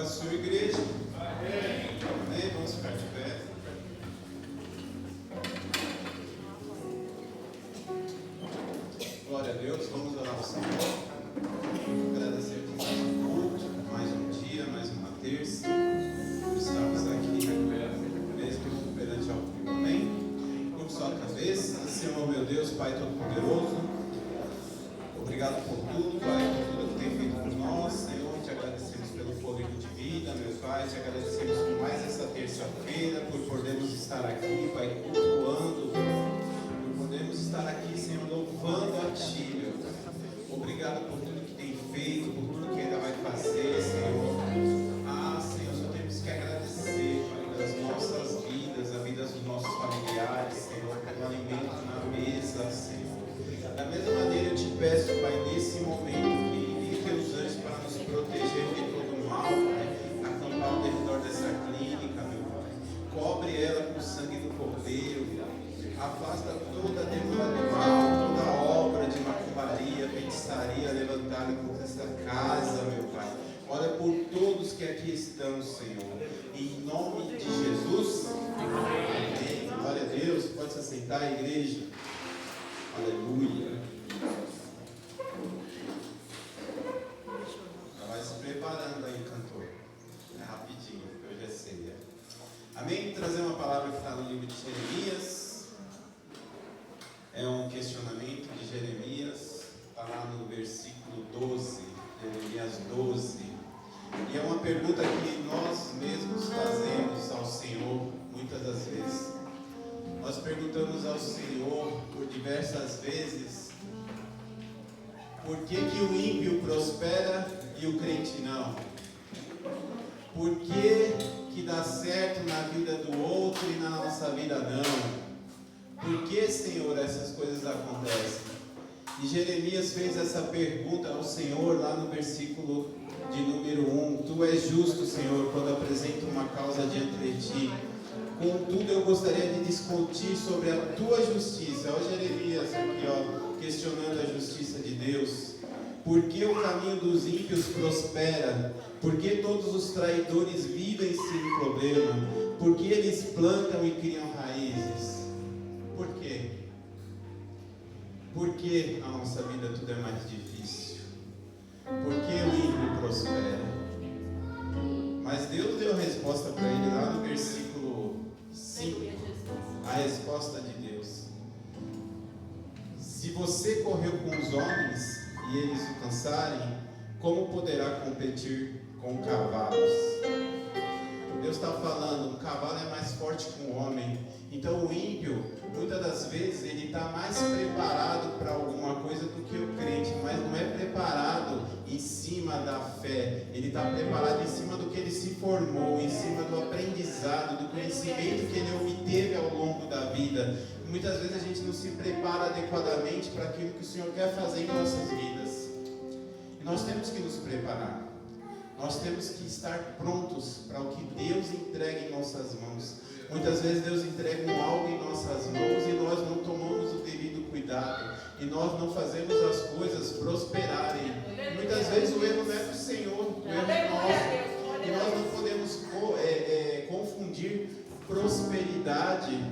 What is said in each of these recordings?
sua igreja. Amém? Vamos ficar de pé. Glória a Deus, vamos orar ao Senhor. Agradecer por mais um culto, mais um dia, mais uma terça, por estarmos aqui, mesmo perante ao Filho. Amém? Curva sua cabeça. Senhor, meu Deus, Pai Todo-Poderoso, obrigado por tudo, Pai, por tudo que tem feito por nós. Senhor, te agradecemos pelo fôlego de vida, meu Pai, te agradecemos por mais essa terça-feira, por podermos estar aqui, Pai, cultuando, por podermos estar aqui, Senhor, louvando a Ti, meu Pai. Obrigado por tudo que tem feito, por tudo que ainda vai fazer, Senhor. Senhor, só temos que agradecer, Pai, das nossas vidas, a vida dos nossos familiares, Senhor, pelo alimento na mesa, Senhor. Da mesma maneira eu te peço, Pai, nesse momento, que envie teus anjos para nos proteger de todo mal, Pai, acampar ao redor dessa clínica, meu Pai. Cobre ela com o sangue do Cordeiro, afasta toda demanda do mal, toda obra de macumbaria, feitiçaria levantada contra esta casa, meu Pai. Olha por todos que aqui estão, Senhor. Em nome de Jesus. Amém. Glória a Deus. Pode se assentar, igreja. Aleluia. Já vai se preparando aí, cantor. É rapidinho, porque hoje é ceia. Amém? Trazer uma palavra que está no livro de Jeremias. É um questionamento de Jeremias. Está lá no versículo 12. Jeremias 12. E é uma pergunta que nós mesmos fazemos ao Senhor muitas das vezes. Nós perguntamos ao Senhor por diversas vezes: por que o ímpio prospera e o crente não? Por que dá certo na vida do outro e na nossa vida não? Por que, Senhor, essas coisas acontecem? E Jeremias fez essa pergunta ao Senhor lá no versículo de número 1. Tu és justo, Senhor, quando apresento uma causa diante de ti. Contudo, eu gostaria de discutir sobre a tua justiça. Olha Jeremias aqui, questionando a justiça de Deus. Por que o caminho dos ímpios prospera? Por que todos os traidores vivem sem problema? Por que eles plantam e criam raízes? Por quê? Por que a nossa vida tudo é mais difícil? Por que o ímpio prospera? Mas Deus deu a resposta para ele lá no versículo 5. A resposta de Deus: se você correu com os homens e eles o cansarem, como poderá competir com cavalos? Deus está falando, o cavalo é mais forte que o homem. Então o ímpio, muitas das vezes, ele está mais preparado para alguma coisa do que o crente, mas não é preparado em cima da fé. Ele está preparado em cima do que ele se formou, em cima do aprendizado, do conhecimento que ele obteve ao longo da vida. Muitas vezes a gente não se prepara adequadamente para aquilo que o Senhor quer fazer em nossas vidas. E nós temos que nos preparar. Nós temos que estar prontos para o que Deus entrega em nossas mãos. Muitas vezes Deus entrega algo em nossas mãos e nós não tomamos o devido cuidado. E nós não fazemos as coisas prosperarem. Muitas vezes o erro não é do Senhor, o erro é nosso. E nós não podemos confundir prosperidade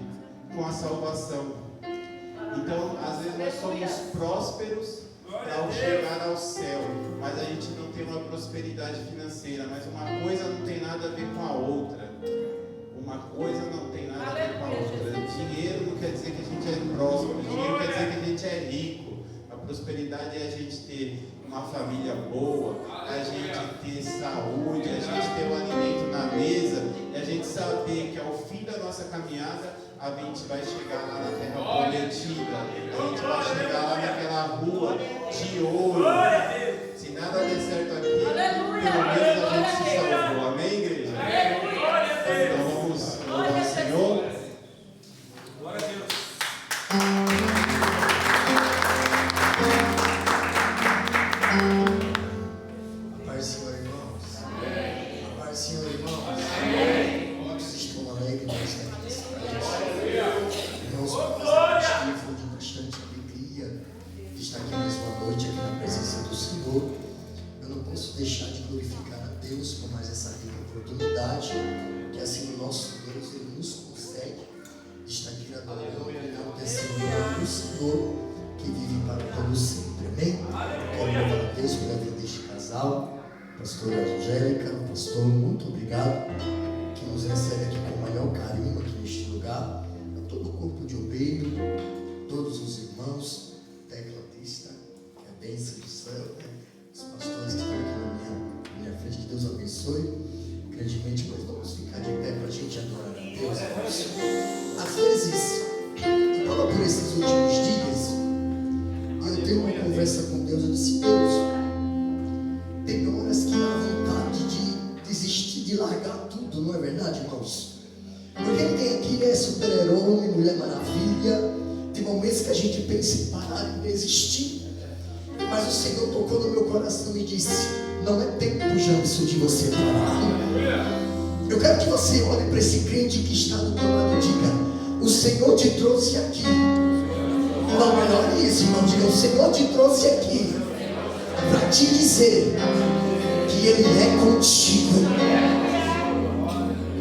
com a salvação. Então, às vezes nós somos prósperos ao chegar ao céu, mas a gente não tem uma prosperidade financeira. Mas uma coisa não tem nada a ver com a outra. Uma coisa não tem nada a ver com a outra. Dinheiro não quer dizer que a gente é próspero. Dinheiro quer dizer que a gente é rico. A prosperidade é a gente ter uma família boa, a gente ter saúde, a gente ter o alimento na mesa, e a gente saber que ao fim da nossa caminhada a gente vai chegar lá na terra prometida, a gente vai chegar lá naquela rua de ouro. Se nada der certo aqui, pelo menos a gente se salvou. Amém, igreja? Então vamos louvar o Senhor. Glória a Deus. A paz do Senhor, irmãos. Amém. A paz do Senhor, irmãos. Amém. Quantos estão alegres nesta irmãos, foi de bastante alegria de estar aqui mais uma noite, aqui na presença do Senhor. Eu não posso deixar de glorificar a Deus por mais essa pastora Angélica, pastor, muito obrigado, que nos recebe aqui com o maior carinho aqui neste lugar, a todo o corpo de obreiro, todos os irmãos, tecladista, que é a bênção do céu, né? Os pastores que estão aqui na minha frente, que Deus abençoe grandemente, mas vamos ficar de pé para a gente adorar a Deus. Às vezes, eu por esses últimos dias, eu tenho uma conversa com Deus, eu disse, Deus, tem horas que dá vontade de desistir, de largar tudo, não é verdade, irmãos? Porque ninguém aqui é super-herói, Mulher Maravilha. Tem momentos que a gente pensa em parar, em desistir, mas o Senhor tocou no meu coração e disse, não é tempo, Jason, de você parar. Eu quero que você olhe para esse crente que está do teu lado e diga, o Senhor te trouxe aqui. Não, melhor isso, irmão, diga, o Senhor te trouxe aqui para te dizer que Ele é contigo.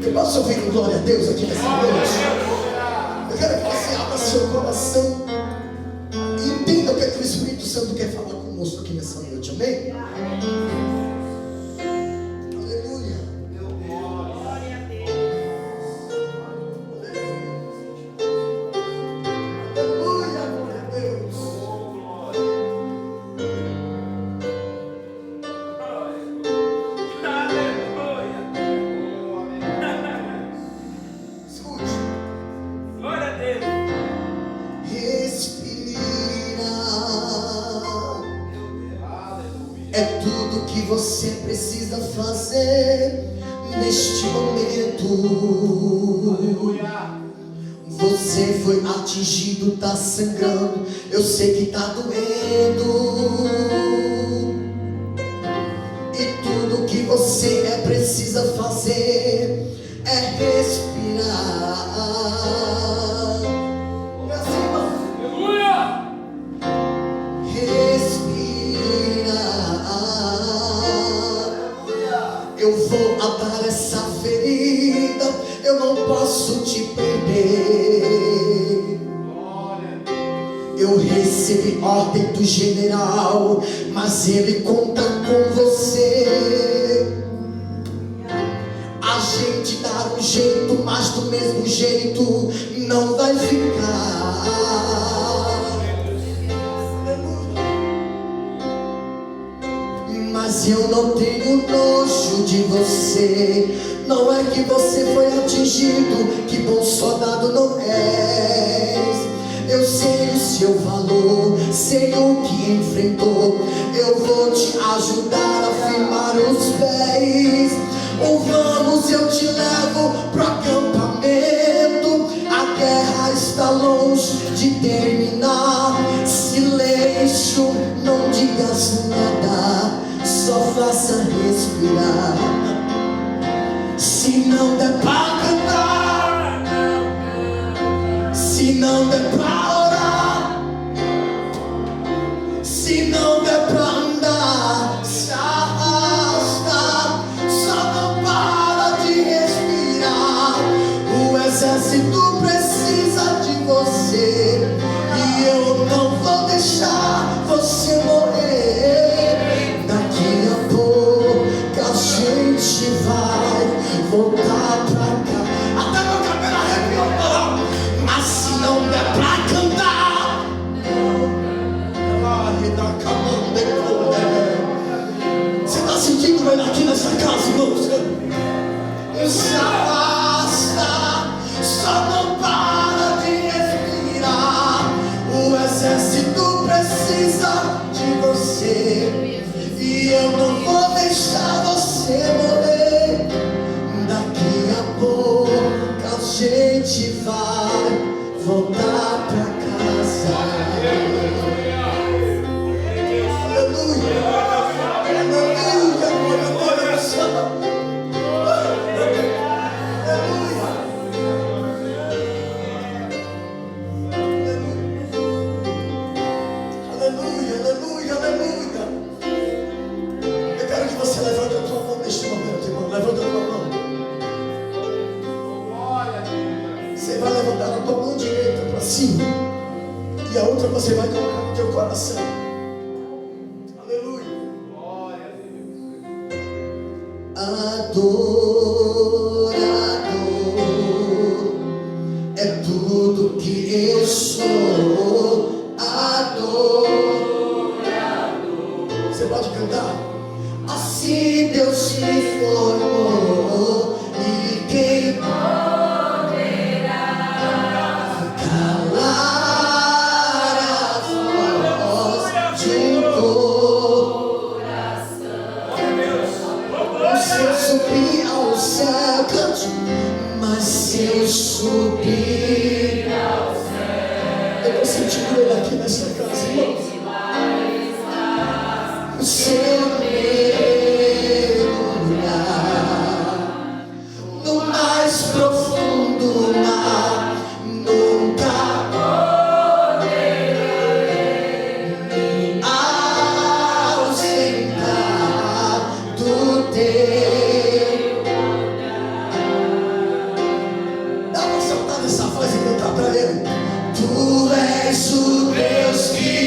Eu posso ouvir um glória a Deus aqui nessa noite? Eu quero que você abra seu coração e entenda o que o Espírito Santo quer falar conosco aqui nessa noite, amém? Aleluia. Glória a Deus. Aleluia, glória a Deus. Escute. Glória a Deus. Respira. É tudo que você precisa fazer neste momento. Você foi atingido, tá sangrando. Eu sei que tá doendo. E tudo que você precisa fazer é respirar. Pra cima. Aleluia. Respirar. Eu vou atar essa ferida. Eu não posso te perder. Eu recebi ordem do general, mas ele conta com você. A gente dá um jeito, mas do mesmo jeito não vai ficar. Mas eu não tenho nojo de você. Não é que você foi atingido, que bom soldado não és. Eu sei o seu valor, sei o que enfrentou. Eu vou te ajudar a firmar os pés. Ou vamos, eu te levo pro acampamento. A guerra está longe de terminar. Silêncio, não digas nada, só faça respirar. Se não der pra cantar, se não der pra orar, se não der pra andar, se arrasta, só não para de respirar. O exército precisa de você e eu não vou deixar você morrer. Daqui a pouco a gente vai voltar pra cá. Até meu cabelo arrepiou, mas se não der pra cantar, você tá sentindo ele aqui nessa casa, irmãos? Se afasta, só não para de respirar. O exército precisa de você e eu não vou deixar você morrer. Daqui a pouco a gente vai voltar pra casa. Aleluia. Aleluia. Aleluia, aleluia, aleluia. Eu quero que você levante a tua mão neste momento, irmão. Levanta a tua mão. Você vai levantar a tua mão direita para cima e a outra você vai colocar no teu coração. Aleluia. é tudo que eu sou, adorador. Você pode cantar? Assim Deus se formou e quem poderá calar a voz de um coração? Se eu subir ao céu, cante. Mas se eu subir ao céu, eu tô sentindo ele aqui nessa casa, irmão. Se eu mergulhar no mais profundo mar, nunca poderei me ausentar do teu olhar. Dá pra soltar essa voz e cantar pra ele. Tu és o Deus que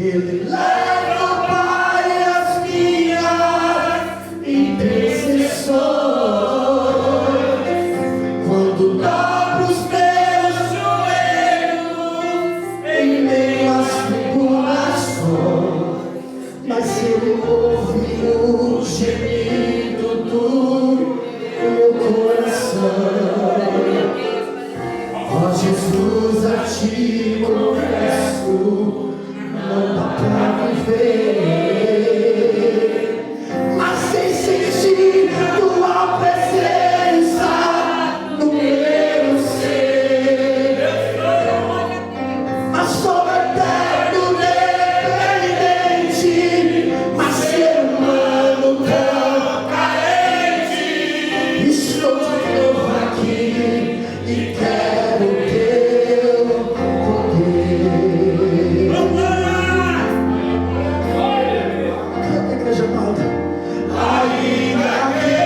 Ele leva, Pai, as minhas intercessões. Quando dobro os meus joelhos em meio às tribulações, mas Ele ouve o gemido do meu coração. Ó Jesus, a Ti confesso, não dá pra viver, mas sem sentir Tua presença no meu ser. Mas sou eterno dependente, mas ser humano tão carente. Estou de novo aqui e quero Teu poder. Canta, igreja amada. Ainda que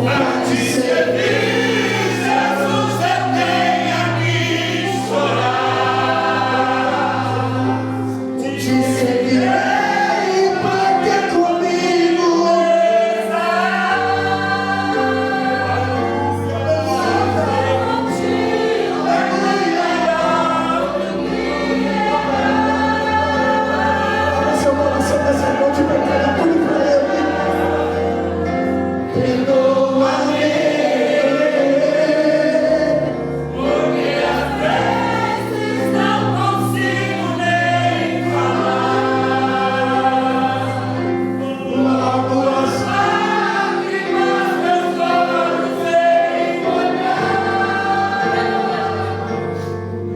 pra Te servir, Jesus, eu tenha que chorar. Te seguirei porque comigo seu coração nessa noite vai entregar tudo pra Ele. Perdoa-me, porque às vezes não consigo nem falar. Logo as lágrimas meus olhos vêm molhar,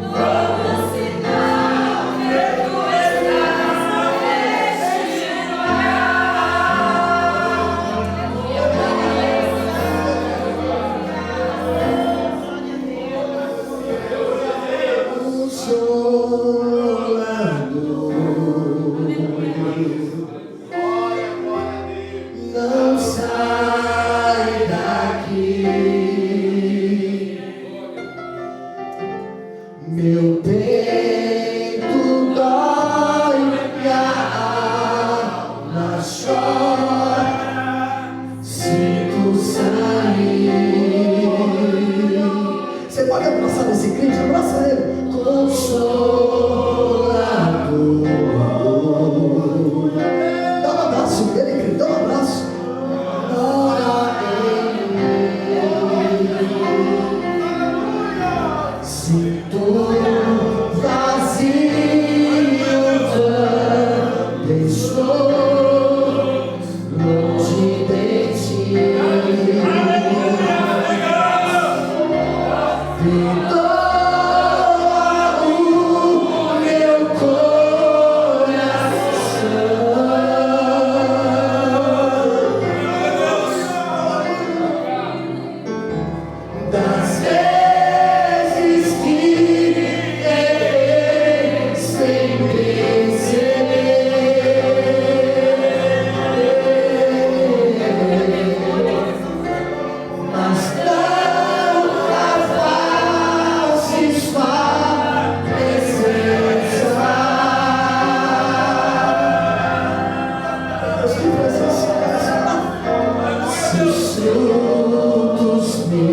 como sinal que Tu estás neste não sai daqui, meu peito dói e a alma chora se Tu sair. Você pode abraçar esse crente, abraça ele. Consolador, dá um abraço nele, querido, dá um abraço. Ora em sinto vazio, também estou longe de Ti. Perdoa o meu coração das vezes que errei sem perceber, mas não afastes Tua presença. Deus, que presença é essa? Se os frutos me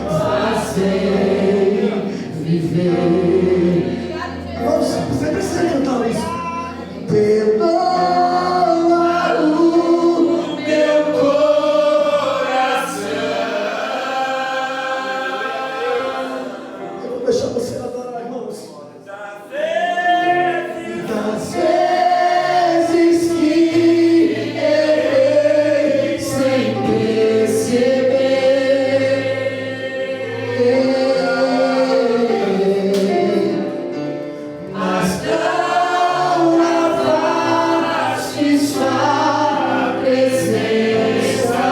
fazem viver. Irmãos, você precisa cantar isso. Perdoa o meu coração. Eu vou deixar você adorar, irmãos. Das vezes que errei sem perceber, mas não afastes Tua presença.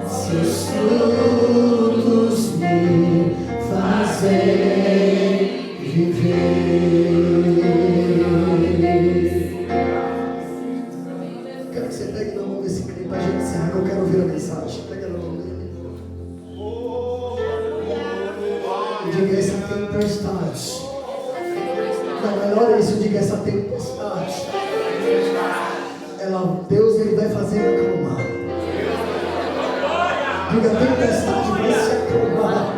Se os frutos me fazem viver. Quero que você pegue na mão desse crente pra gente encerrar, que eu quero ouvir a mensagem. Pega na mão dele. Diga essa tempestade. Não, melhor é isso, diga essa tempestade. Deus ele vai fazer acalmar. Diga, a tempestade vai se acalmar.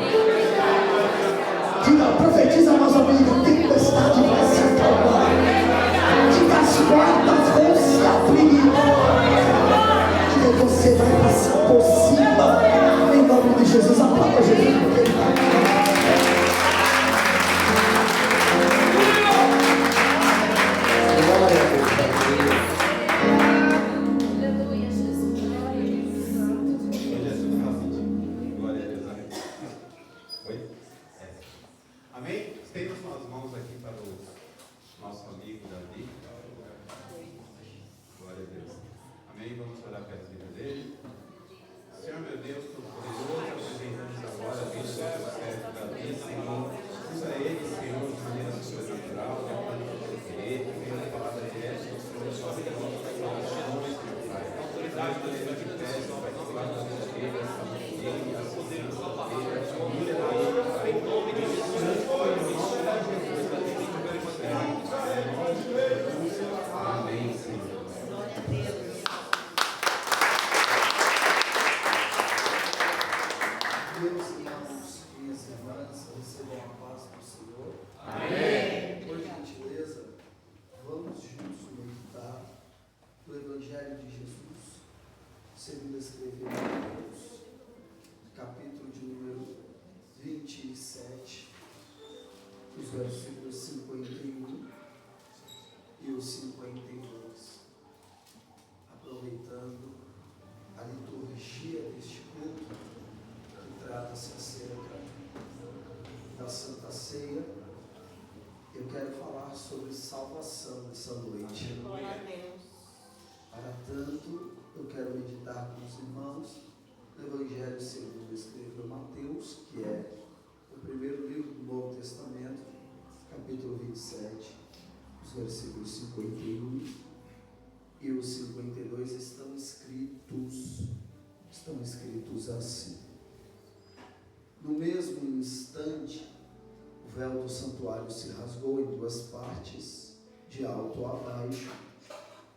Diga, profetiza, nosso amigo, a tempestade vai se acalmar. Diga, as portas vão se abrir. Diga, você vai passar por cima. Em nome de Jesus, aplauda Jesus, porque ele vai. Que é o primeiro livro do Novo Testamento, capítulo 27, os versículos 51 e os 52 estão escritos assim: no mesmo instante, o véu do santuário se rasgou em duas partes, de alto a baixo,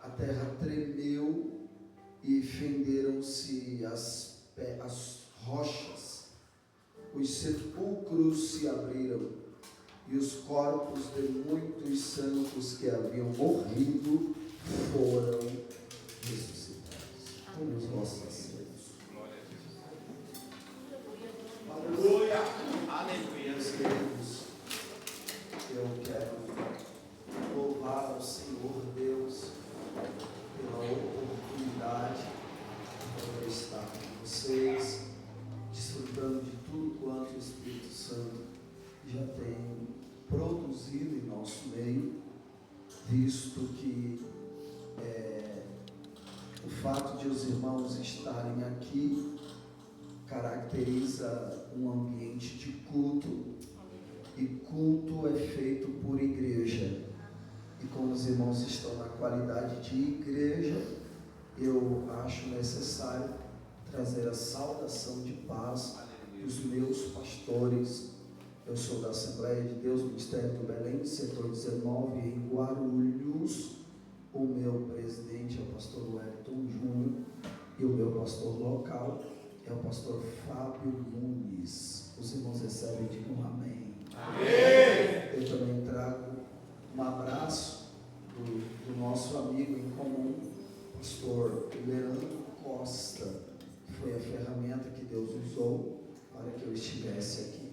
a terra tremeu e fenderam-se as rochas. Os sepulcros se abriram e os corpos de muitos santos que haviam morrido foram ressuscitados. Vamos nossos assentos. Aleluia. Aleluia. Queridos, eu quero louvar ao Senhor Deus pela oportunidade de eu estar com vocês, desfrutando de tudo quanto o Espírito Santo já tem produzido em nosso meio, visto que o fato de os irmãos estarem aqui caracteriza um ambiente de culto, e culto é feito por igreja, e como os irmãos estão na qualidade de igreja, eu acho necessário trazer a saudação de paz dos meus pastores. Eu sou da Assembleia de Deus, Ministério do Belém, setor 19, em Guarulhos. O meu presidente é o pastor Wellington Júnior e o meu pastor local é o pastor Fábio Nunes. Os irmãos recebem, digam amém. Amém. Eu também trago um abraço do nosso amigo em comum, pastor Leandro Costa, que foi a ferramenta que Deus usou para que eu estivesse aqui.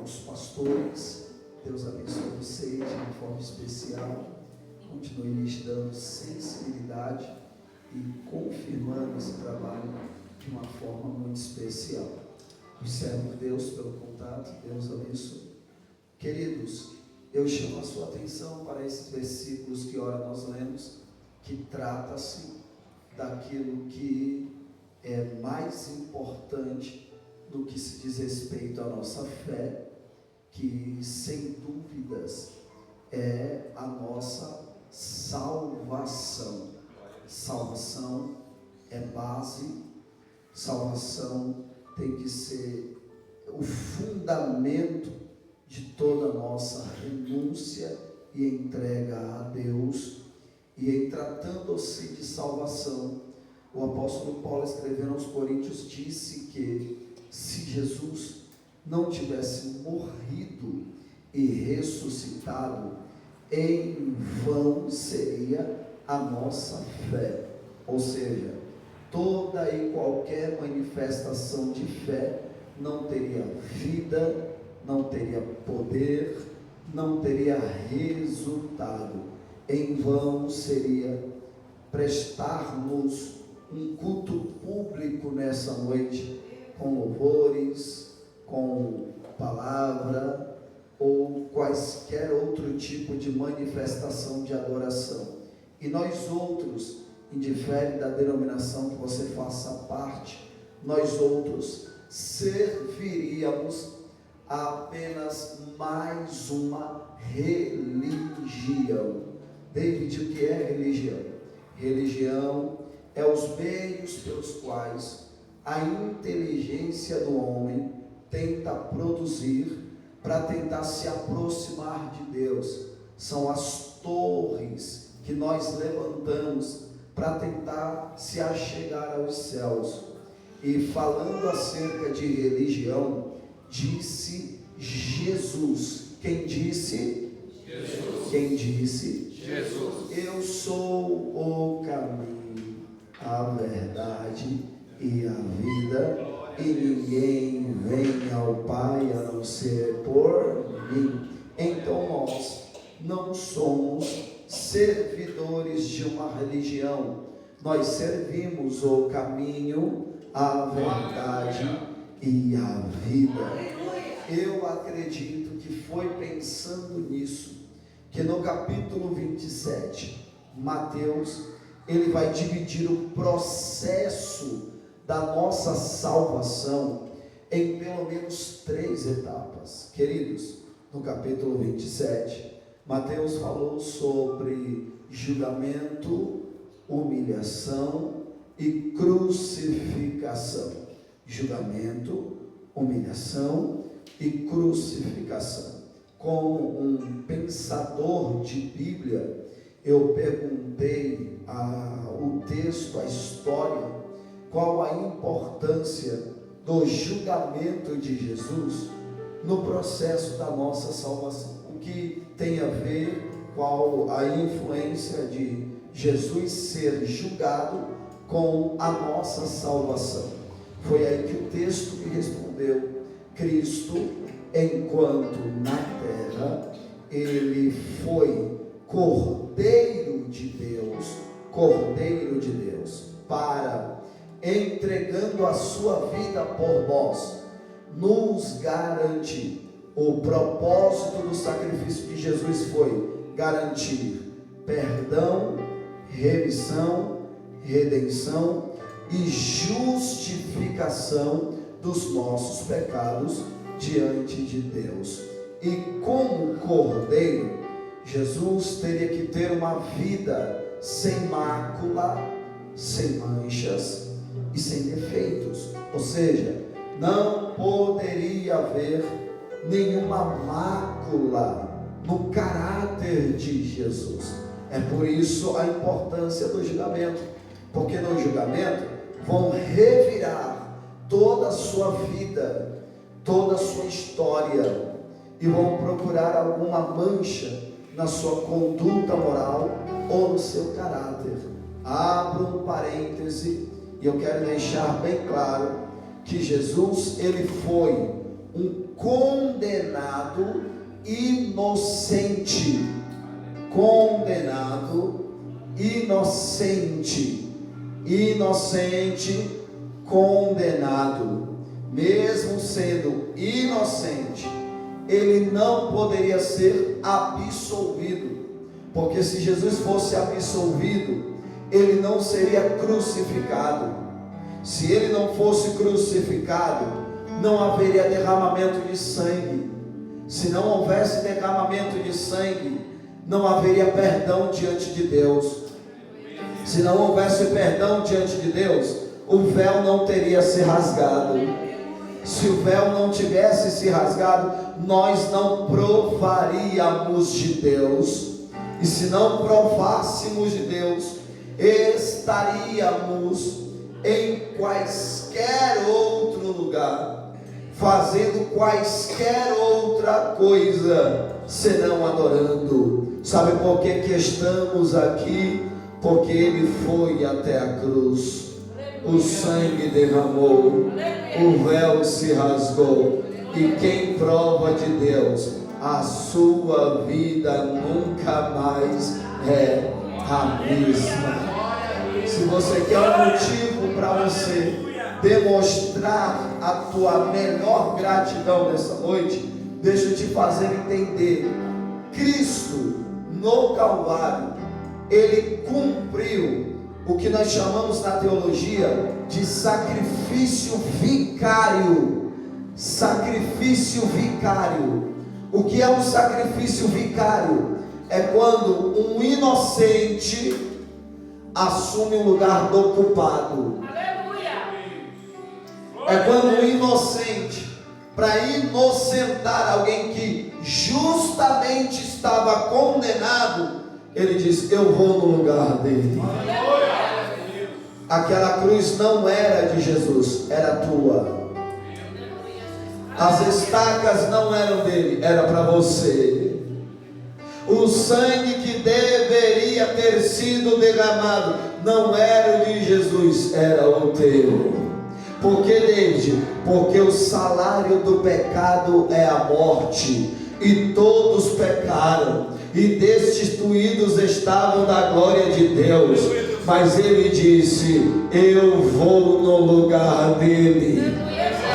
Os pastores, Deus abençoe vocês de uma forma especial, continue lhes dando sensibilidade e confirmando esse trabalho de uma forma muito especial. Observo Deus pelo contato, Deus abençoe. Queridos, eu chamo a sua atenção para esses versículos que ora nós lemos, que trata-se daquilo que é mais importante no que se diz respeito à nossa fé, que sem dúvidas é a nossa salvação. Salvação é base, salvação tem que ser o fundamento de toda a nossa renúncia e entrega a Deus. E em tratando-se de salvação, o apóstolo Paulo, escrevendo aos Coríntios, disse que se Jesus não tivesse morrido e ressuscitado, em vão seria a nossa fé. Ou seja, toda e qualquer manifestação de fé não teria vida, não teria poder, não teria resultado. Em vão seria prestarmos um culto público nessa noite, com louvores, com palavra ou quaisquer outro tipo de manifestação de adoração. E nós outros, indifere da denominação que você faça parte, nós outros serviríamos a apenas mais uma religião. David, o que é religião? Religião é os meios pelos quais a inteligência do homem tenta produzir para tentar se aproximar de Deus. São as torres que nós levantamos para tentar se achegar aos céus. E falando acerca de religião, disse Jesus. Quem disse? Jesus. Quem disse? Jesus. Eu sou o caminho, a verdade e a vida, e ninguém vem ao Pai a não ser por mim. Então nós não somos servidores de uma religião, nós servimos o caminho, a verdade e a vida. Eu acredito que foi pensando nisso que no capítulo 27, Mateus, ele vai dividir o processo da nossa salvação em pelo menos 3 etapas. Queridos, no capítulo 27, Mateus falou sobre julgamento, humilhação e crucificação. Julgamento, humilhação e crucificação. Como um pensador de Bíblia, eu perguntei o texto, a história, qual a importância do julgamento de Jesus no processo da nossa salvação. O que tem a ver, qual a influência de Jesus ser julgado com a nossa salvação. Foi aí que o texto me respondeu: Cristo, enquanto na terra, ele foi Cordeiro de Deus, para, entregando a sua vida por nós, nos garante. O propósito do sacrifício de Jesus foi garantir perdão, remissão, redenção e justificação dos nossos pecados diante de Deus. E como Cordeiro, Jesus teria que ter uma vida sem mácula, sem manchas e sem defeitos. Ou seja, não poderia haver nenhuma mácula no caráter de Jesus. É por isso a importância do julgamento, porque no julgamento vão revirar toda a sua vida, toda a sua história, e vão procurar alguma mancha na sua conduta moral ou no seu caráter. Abro um parêntese e eu quero deixar bem claro que Jesus, ele foi um condenado inocente. Condenado inocente. Inocente, condenado. Mesmo sendo inocente, ele não poderia ser absolvido, porque se Jesus fosse absolvido, ele não seria crucificado. Se ele não fosse crucificado, não haveria derramamento de sangue. Se não houvesse derramamento de sangue, não haveria perdão diante de Deus. Se não houvesse perdão diante de Deus, o véu não teria se rasgado. se o véu não tivesse se rasgado, nós não provaríamos de Deus. E se não provássemos de Deus, estaríamos em quaisquer outro lugar, fazendo quaisquer outra coisa, senão adorando. Sabe por que estamos aqui? Porque Ele foi até a cruz, o sangue derramou, o véu se rasgou. E quem prova de Deus, a sua vida nunca mais é a mesma. Se você quer um motivo para você demonstrar a tua melhor gratidão nessa noite, deixa eu te fazer entender. Cristo no Calvário, Ele cumpriu o que nós chamamos na teologia de sacrifício vicário. Sacrifício vicário. O que é um sacrifício vicário? É quando um inocente assume um lugar do culpado. É quando um inocente, para inocentar alguém que justamente estava condenado, ele diz: eu vou no lugar dele. Aquela cruz não era de Jesus, era tua. As estacas não eram dele, era para você. O sangue que deveria ter sido derramado não era o de Jesus, era o teu. Por que, David? Porque o salário do pecado é a morte, e todos pecaram e destituídos estavam da glória de Deus. Mas ele disse: eu vou no lugar dele,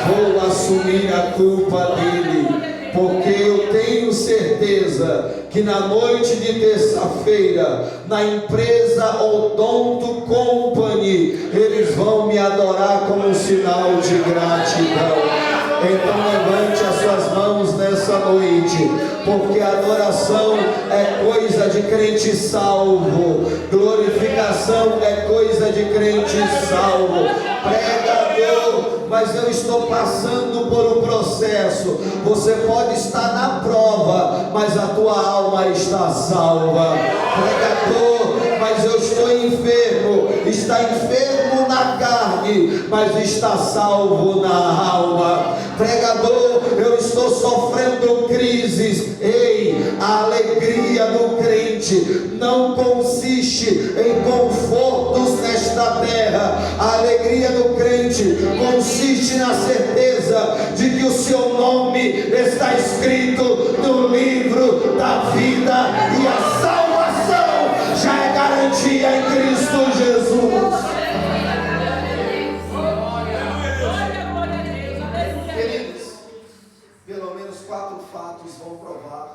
vou assumir a culpa dele, porque eu tenho certeza que na noite de terça-feira, na empresa Odonto Company, eles vão me adorar como um sinal de gratidão. Então levante as suas mãos nessa noite, porque adoração é coisa de crente salvo, glorificação é coisa de crente salvo. Pregador, mas eu estou passando por um processo. Você pode estar na prova, mas a tua alma está salva. Pregador, mas eu estou enfermo. Está enfermo na carne, mas está salvo na alma. Pregador, eu estou sofrendo crises. Ei, a alegria do crente não consiste em confortos nesta terra. A alegria do crente consiste na certeza de que o seu nome está escrito no livro da vida, e a salvação já é garantia em Cristo Jesus. Queridos, pelo menos 4 fatos vão provar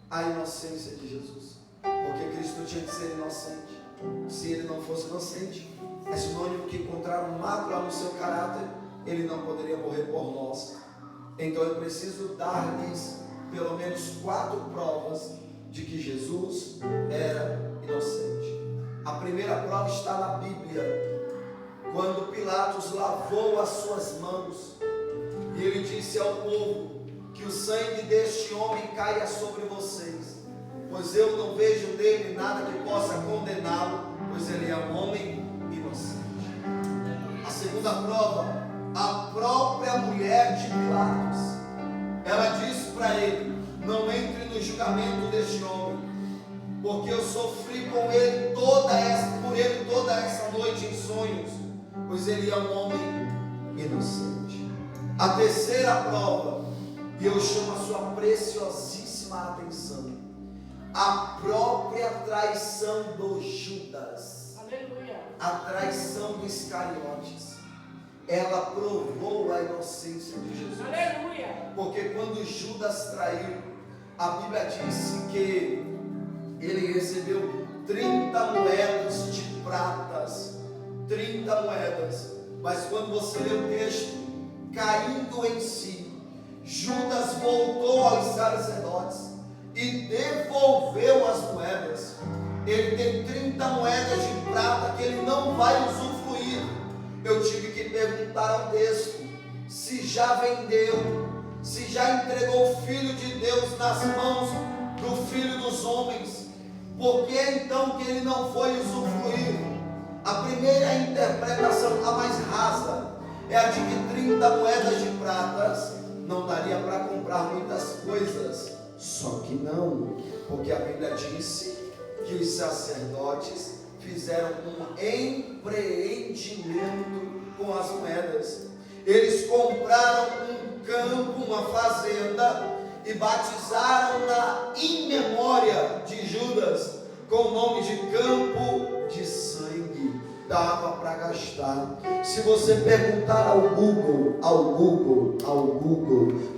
a inocência de Jesus, porque Cristo tinha que ser inocente. Se ele não fosse inocente, é sinônimo que encontraram mácula no seu caráter, ele não poderia morrer por nós. Então eu preciso dar-lhes pelo menos 4 provas de que Jesus era inocente. A primeira prova está na Bíblia, quando Pilatos lavou as suas mãos e ele disse ao povo: que o sangue deste homem caia sobre vocês, pois eu não vejo nele nada que possa condená-lo, pois ele é um homem inocente. A segunda prova, a própria mulher de Pilatos, ela disse para ele: não entre no julgamento deste homem, porque eu sofri com ele por ele toda essa noite em sonhos, pois ele é um homem inocente. A terceira prova, e eu chamo a sua preciosíssima atenção, a própria traição do Judas. Aleluia. A traição do Iscariotes, ela provou a inocência de Jesus. Aleluia. Porque quando Judas traiu, a Bíblia disse que ele recebeu 30 moedas de pratas, 30 moedas. Mas quando você lê o texto, caindo em si, Judas voltou aos sacerdotes e devolveu as moedas. Ele tem 30 moedas de prata que ele não vai usufruir. Eu tive que perguntar ao texto se se já vendeu, se já entregou o Filho de Deus nas mãos do Filho dos homens, por que então que ele não foi usufruir? A primeira interpretação, a mais rasa, é a de que 30 moedas de pratas não daria para comprar muitas coisas. Só que não, porque a Bíblia disse que os sacerdotes fizeram um empreendimento com as moedas. Eles compraram um campo, uma fazenda, e batizaram-na em memória de Judas, com o nome de Campo de Sangue. Dava para gastar. Se você perguntar ao Google,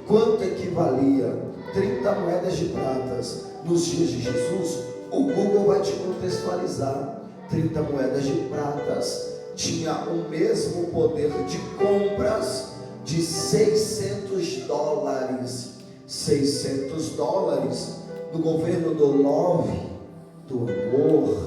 quanto equivalia 30 moedas de pratas nos dias de Jesus, o Google vai te contextualizar. 30 moedas de pratas tinha o mesmo poder de compras de $600. $600 no governo do love, do amor,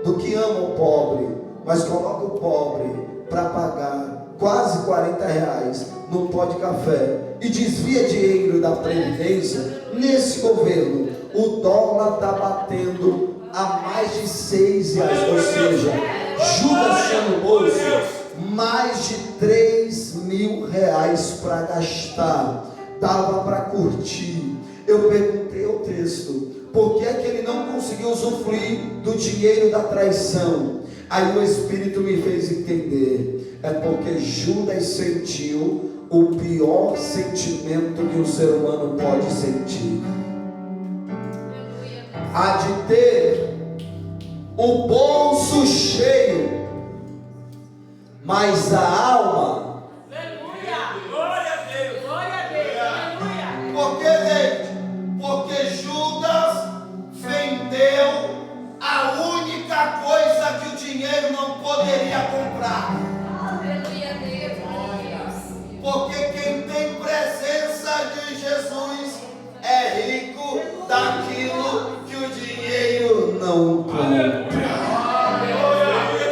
do que ama o pobre, mas coloca o pobre para pagar quase R$40 num pó de café e desvia dinheiro da Previdência. Nesse governo, o dólar está batendo a mais de R$6, ou seja, Judas tinha no bolso mais de R$3.000 para gastar. Dava para curtir. Eu perguntei ao texto, por que é que ele não conseguiu usufruir do dinheiro da traição? Aí o Espírito me fez entender, é porque Judas sentiu o pior sentimento que um ser humano pode sentir. Há de ter o bolso cheio, mas a alma. Por que, gente? Porque Judas vendeu a única coisa que o dinheiro não poderia comprar. Aleluia, Deus. Porque quem tem presença de Jesus é rico daquilo que o dinheiro não compra.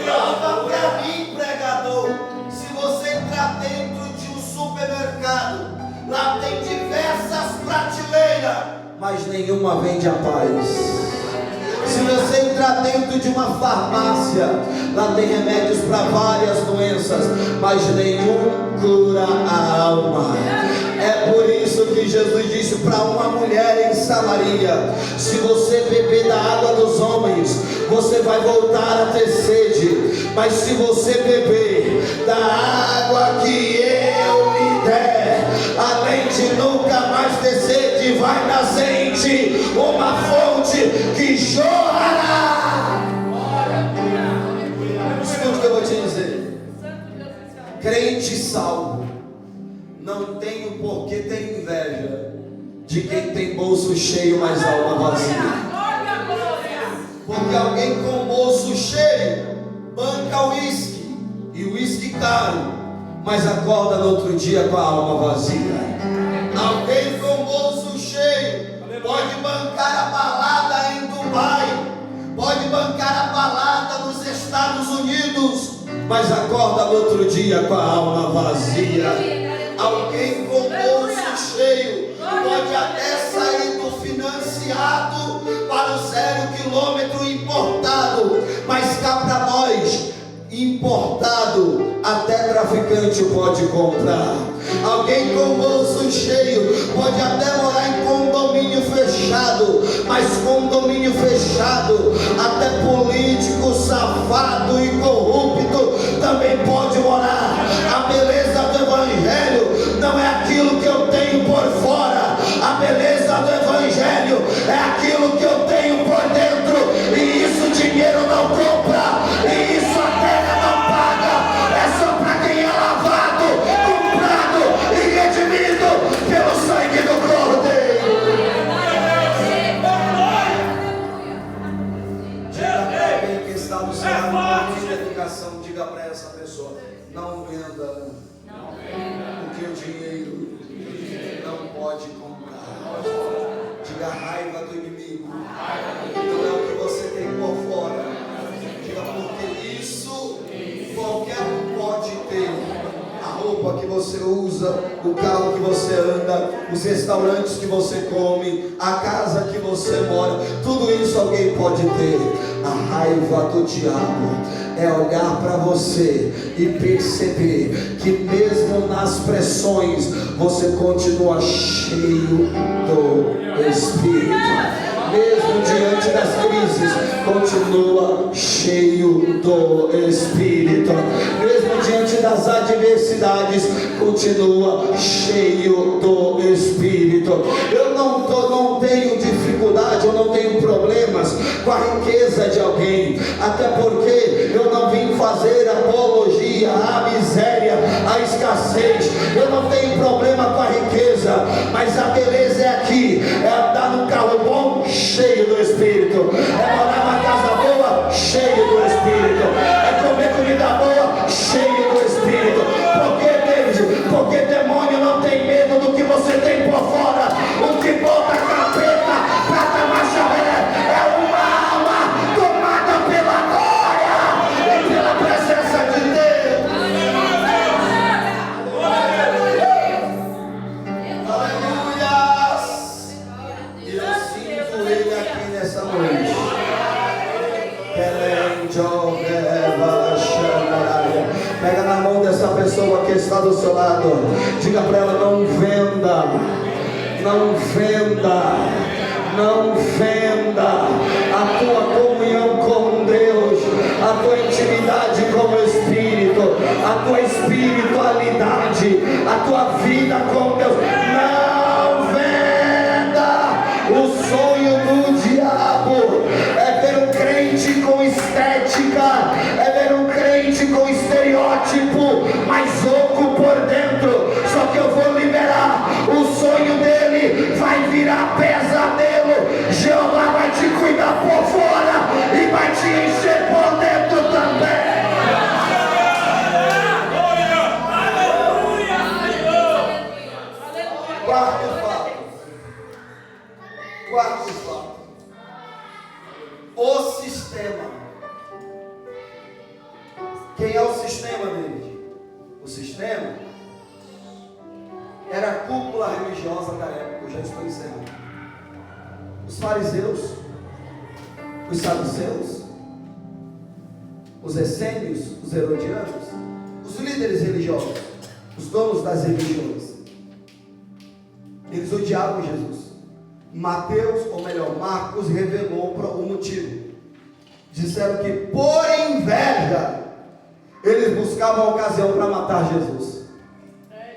Prova para mim, pregador. Se você entrar dentro de um supermercado, lá tem diversas prateleiras, mas nenhuma vende a paz. Se você entrar dentro de uma farmácia, lá tem remédios para várias doenças, mas nenhum cura a alma. É por isso que Jesus disse para uma mulher em Samaria: se você beber da água dos homens, você vai voltar a ter sede, mas se você beber da água que eu lhe der, além de nunca mais ter sede, vai nascer em ti uma fonte que jorrará. Escute o que eu vou te dizer. Crente salvo não tem o porquê ter inveja de quem tem bolso cheio, mas alma vazia. Porque alguém com bolso cheio banca o uísque, e o uísque caro, mas acorda no outro dia com a alma vazia. Alguém com bolso cheio pode bancar a balada em Dubai, pode bancar a balada nos Estados Unidos, mas acorda no outro dia com a alma vazia. Alguém com bolso cheio pode até sair do financiado para o 0 quilômetro importado, mas cá para nós, importado, até traficante pode comprar. Alguém com bolso cheio pode até morar em condomínio fechado, mas condomínio fechado, até político, safado e corrupto também pode morar. A beleza do Evangelho não é aquilo que eu tenho por fora, a beleza do Evangelho é aquilo que eu tenho por dentro, e isso dinheiro não compra, e isso a terra não paga. É só para quem é lavado, comprado e redimido pelo sangue do Cordeiro. Diga para alguém que está no seu lado de dedicação, diga para essa pessoa: não venda o que o dinheiro não pode comprar. Diga: a raiva do inimigo não é o que você tem por fora. Diga: porque isso qualquer um pode ter. A roupa roupa que você usa, o carro que você anda, os restaurantes que você come, a casa que você mora, tudo isso alguém pode ter. A raiva do diabo é olhar para você e perceber que mesmo nas pressões você continua cheio do Espírito. Mesmo diante das crises, continua cheio do Espírito. Mesmo diante das adversidades, continua cheio do Espírito. Eu não tenho dificuldade, eu não tenho problemas com a riqueza de alguém, até porque eu não vim fazer apologia à miséria, à escassez. Eu não tenho problema com a riqueza, mas a beleza é aqui, é andar num carro bom, cheio do Espírito, é morar numa casa boa, cheio do Espírito, é comer comida boa, cheio do Espírito. Por que, David? Porque demônio não tem medo do que você tem por fora. O que bota capeta pra tomar chave é uma alma tomada pela glória e pela presença de Deus. Aleluia! E eu sinto ele aqui nessa noite. Pega na mão dessa pessoa que está do seu lado. Diga para ela: não venda, não venda, não venda a tua comunhão com Deus, a tua intimidade com o Espírito, a tua espiritualidade, a tua vida com Deus. Não venda. O sonho do diabo é ver um crente com estética, é ver um crente com estereótipo, mas oco por dentro. Só que eu vou liberar. O sonho dele vai virar pesadelo. Jeová vai te cuidar por fora e vai te encher por dentro também. Quarto fato. Quarto fato. O sistema. Quem é o sistema, David? O sistema era a cúpula religiosa da época. Eu já estou encerrando. Os fariseus, os saduceus, os essênios, os herodianos, os líderes religiosos, os donos das religiões, eles odiavam Jesus. Mateus, ou melhor, Marcos, revelou por algum motivo. Disseram que por inveja eles buscavam a ocasião para matar Jesus.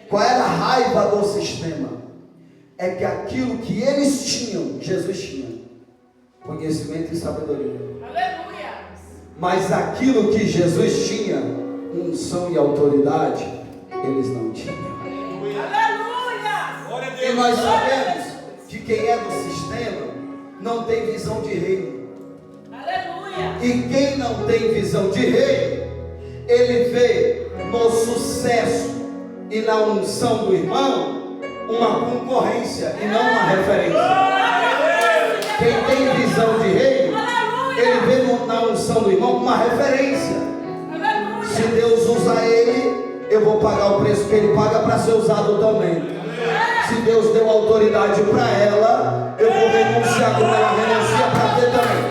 Qual era a raiva do sistema? É que aquilo que eles tinham, Jesus tinha: conhecimento e sabedoria. Aleluia. Mas aquilo que Jesus tinha, unção e autoridade, eles não tinham. Aleluia. E nós sabemos que quem é do sistema não tem visão de reino. Aleluia. E quem não tem visão de reino, ele vê no sucesso e na unção do irmão uma concorrência e não uma referência. Quem tem visão de reino, ele vê na unção do irmão uma referência. Se Deus usa ele, eu vou pagar o preço que ele paga para ser usado também. Se Deus deu autoridade para ela, eu vou renunciar como ela renuncia para ter também.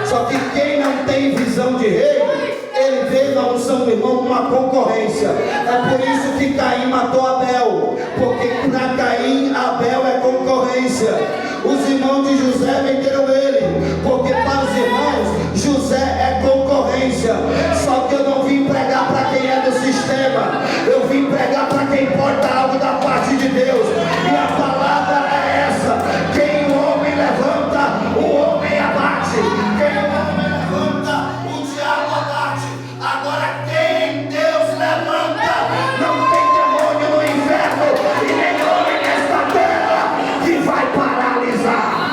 Só que quem não tem visão de reino, ele vê na unção do irmão uma concorrência. É por isso que Caim matou Abel, porque para Caim Abel é concorrência. Os irmãos de José venderam ele, porque para os irmãos José é concorrência. Só que eu não vim pregar para quem é do sistema, eu vim pregar para quem porta algo da parte de Deus. E a palavra é essa: quem o homem levanta, o homem abate. Quem o homem levanta, o diabo abate. Agora quem Deus levanta, não tem demônio no inferno e nem homem nesta terra que vai paralisar.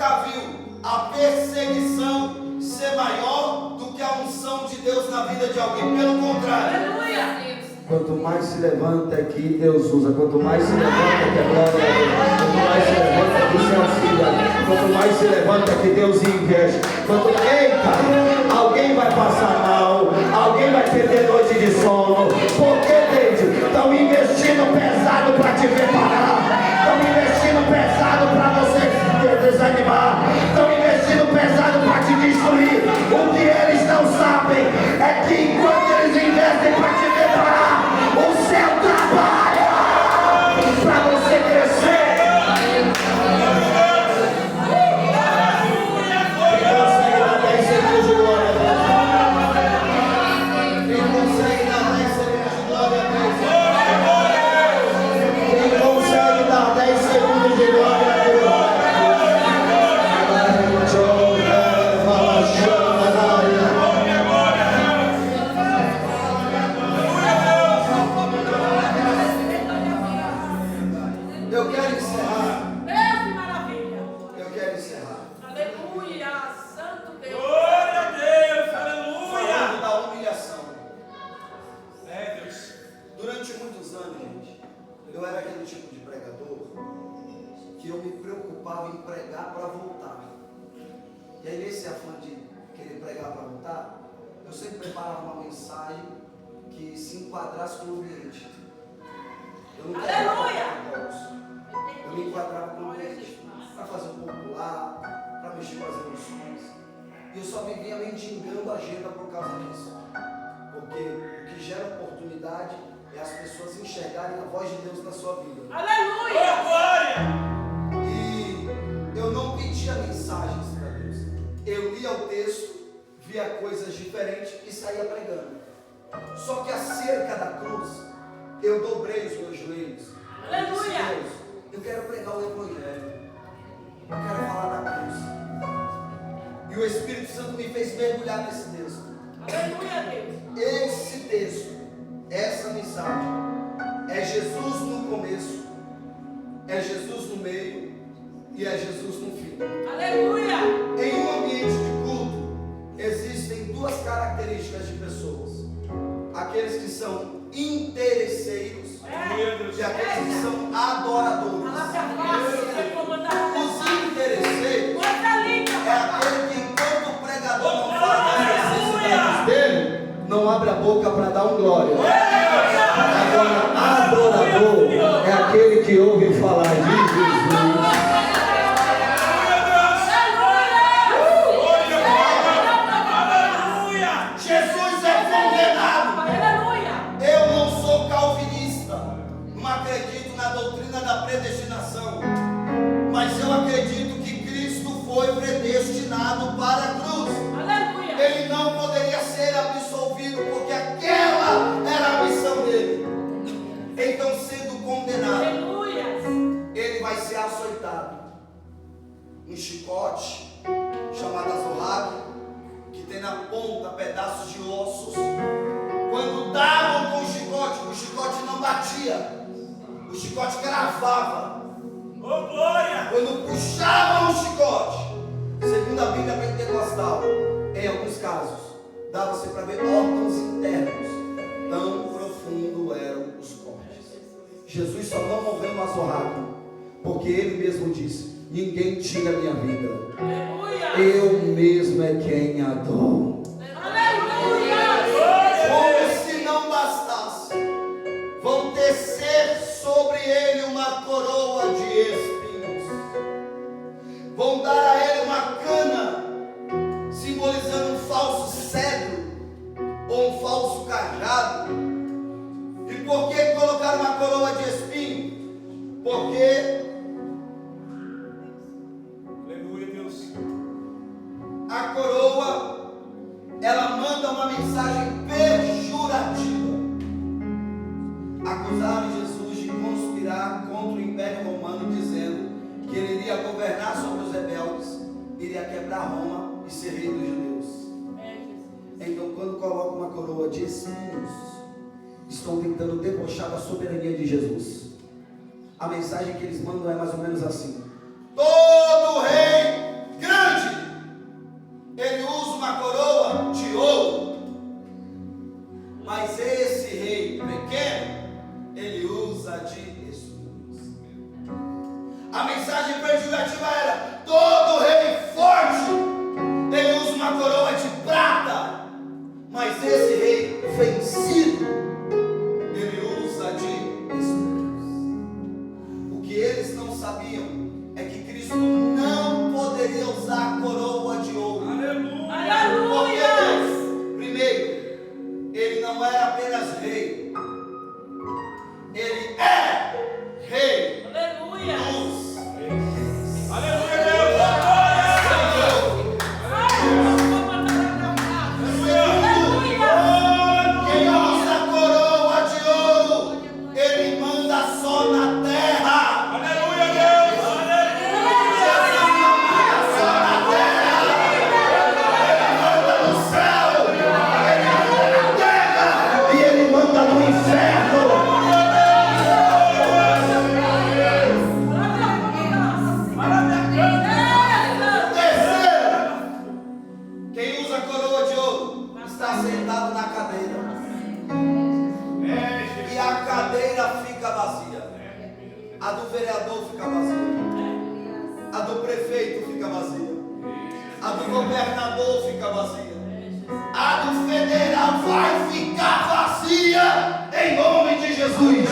nunca viu a perseguição ser maior do que a unção de Deus na vida de alguém. Pelo contrário. Aleluia. Quanto mais se levanta aqui, Deus usa. Quanto mais se levanta aqui, a glória é Deus. Quanto mais se levanta aqui, o céu se dá. Quanto mais se levanta aqui, Deus investe. Eita, alguém vai passar mal, alguém vai perder noite de sono. Por que, Deide? Estão investindo pesado para te ver parar. Estão investindo pesado para você se desanimar. Estão investindo pesado para te destruir. O que eles não sabem é que enquanto eles investem para te ver parar, o céu trabalha para você crescer. Quem consegue dar 10 segundos de glória a Deus? Quem consegue dar 10 segundos de glória a Deus? Quem consegue dar 10 segundos de glória a Deus? Eu quero encerrar. Deus, que maravilha. Eu quero encerrar. Aleluia. Santo Deus. Glória a Deus. Falando Aleluia. da humilhação. É, Deus. Durante muitos anos, gente, eu era aquele tipo de pregador que eu me preocupava em pregar para voltar. E aí, nesse afã de querer pregar para voltar, eu sempre preparava uma mensagem que se enquadrasse com o ambiente. Eu não pregava Aleluia! para povos. Eu me enquadrava com o ambiente, para fazer um popular, para mexer com as emoções. E eu só vivia mendigando a agenda por causa disso. Porque o que gera oportunidade é as pessoas enxergarem a voz de Deus na sua vida. Aleluia. Oh, glória. E eu não pedia mensagens para Deus. Eu lia o texto, via coisas diferentes e saía pregando. Só que acerca da cruz, eu dobrei os meus joelhos. Aleluia. Eu disse, Deus, eu quero pregar o Evangelho. Eu quero falar da cruz. E o Espírito Santo me fez mergulhar nesse texto. Aleluia, Deus. Esse texto, essa mensagem, é Jesus no começo, é Jesus no meio e é Jesus no fim. Aleluia. Em um ambiente de culto, existem duas características de pessoas: aqueles que são interesseiros e aqueles que são adoradores. Palavra fácil, você comandar. Os interesseiros Coisa linda. é aquele que, enquanto o pregador não fala das necessidades dele, não abre a boca para dar um glória. Agora, adorador é aquele que ouve falar de Jesus. Jesus é condenado. Aleluia. Eu não sou calvinista, não acredito na doutrina da predestinação, mas eu acredito que Cristo foi predestinado para a cruz. Aleluia. Ele não poderia ser absolvido porque aquela era a missão dele. Então, sendo condenado, Aleluia. ele vai ser açoitado. Um chicote chamado azorrague, que tem na ponta pedaços de ossos. Quando davam com o chicote não batia, o chicote cravava. Oh, glória. Quando puxavam o chicote, segundo a Bíblia pentecostal, em alguns casos, dava-se para ver órgãos internos, tão profundo eram os cortes. Jesus só não morreu no azorrague, porque ele mesmo disse: ninguém tira minha vida, Aleluia. eu mesmo é quem a dou. Aleluia. Como se não bastasse, vão tecer sobre ele uma coroa de espinhos, vão dar a ele uma cana, simbolizando um falso cedro ou um falso cajado. E por que colocaram uma coroa de espinho? Porque Aleluia, Deus. a coroa, ela manda uma mensagem pejorativa. Acusaram Jesus de conspirar contra o Império Romano, dizendo que ele iria governar sobre os rebeldes, iria quebrar Roma e ser rei dos judeus. Então, quando colocam uma coroa de espinhos, estão tentando debochar da soberania de Jesus. A mensagem que eles mandam é mais ou menos assim: todo rei A mensagem pejorativa era: todo rei forte, ele usa uma coroa de prata. Mas esse rei vencido, ele usa de espinhos. O que eles não sabiam é que Cristo não poderia usar a coroa de ouro. Porque primeiro, ele não era apenas rei, ele é rei dos reis. Aleluia, Deus. Quem usa a coroa de ouro, ele manda só na terra. Aleluia, Deus. Jesus não manda só na terra, ele manda no céu, ele manda na terra e ele manda no inferno. Terceiro, quem usa a coroa de ouro está sentado na cadeira. E a cadeira fica vazia. A do vereador fica vazia. A do prefeito fica vazia. A do governador fica vazia. A do federal vai ficar vazia em nome de Jesus.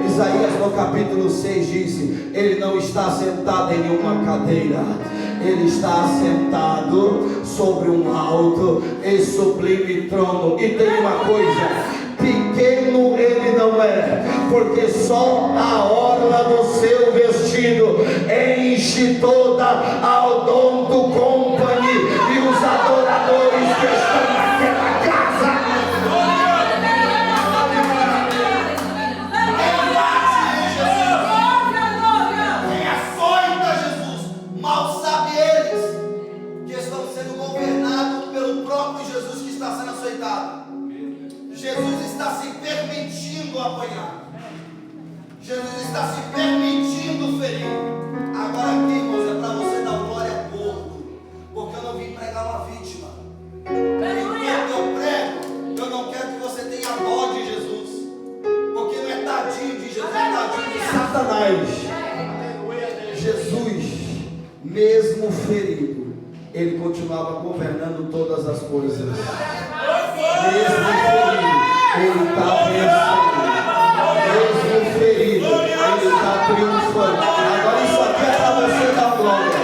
Isaías no capítulo 6 disse: ele não está sentado em nenhuma cadeira, ele está sentado sobre um alto e sublime trono. E tem uma coisa: pequeno ele não é, porque só a orla do seu vestido enche toda a Odonto Company e os adoradores que estão naquela casa. Quem açoita Jesus, mal sabe eles que estão sendo governados pelo próprio Jesus que está sendo açoitado. Jesus está se permitindo apanhar. Jesus está se permitindo ferir. Agora aqui, irmãos, é para você dar glória gordo, porque eu não vim pregar uma vítima. Enquanto eu prego, eu não quero que você tenha dó de Jesus, porque não é tadinho de Jesus, é tadinho de Satanás. Jesus, mesmo ferido, ele continuava governando todas as coisas. Mesmo ferido, ele está vencendo. Mesmo ferido, ele está triunfando. Agora isso aqui é para você dar glória.